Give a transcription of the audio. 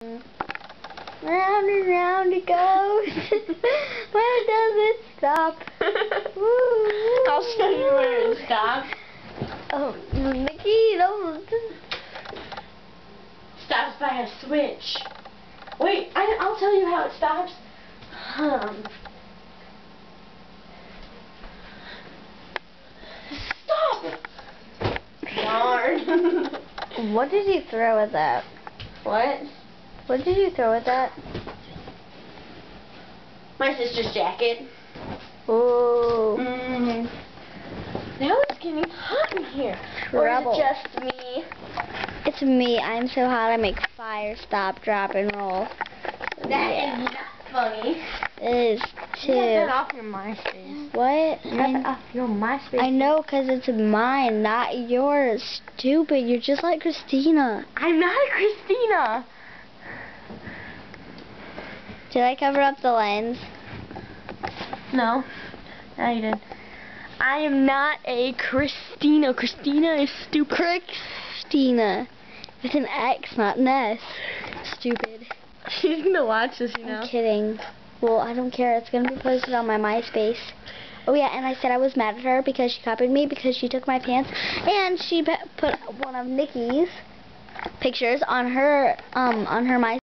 Round and round it goes. Where does it stop? Woo. I'll show you where it stops. Oh, Nikki, don't. Stops by a switch. Wait, I'll tell you how it stops. Stop! Darn. What did you throw at that? What? What did you throw at that? My sister's jacket. Ooh. Now it's getting hot in here. Trouble. Or is it just me? It's me. I'm so hot I make fire stop, drop, and roll. That is not funny. It is too. You got that off your MySpace. What? You got that off your MySpace. I know, because it's mine, not yours. Stupid. You're just like Christina. I'm not a Christina. Did I cover up the lens? No. No, you did. I am not a Christina. Christina is stupid. Christina. With an X, not an S. Stupid. She's gonna watch this, you know. I'm kidding. Well, I don't care. It's gonna be posted on my MySpace. Oh yeah, and I said I was mad at her because she copied me because she took my pants and she put one of Nikki's pictures on her MySpace.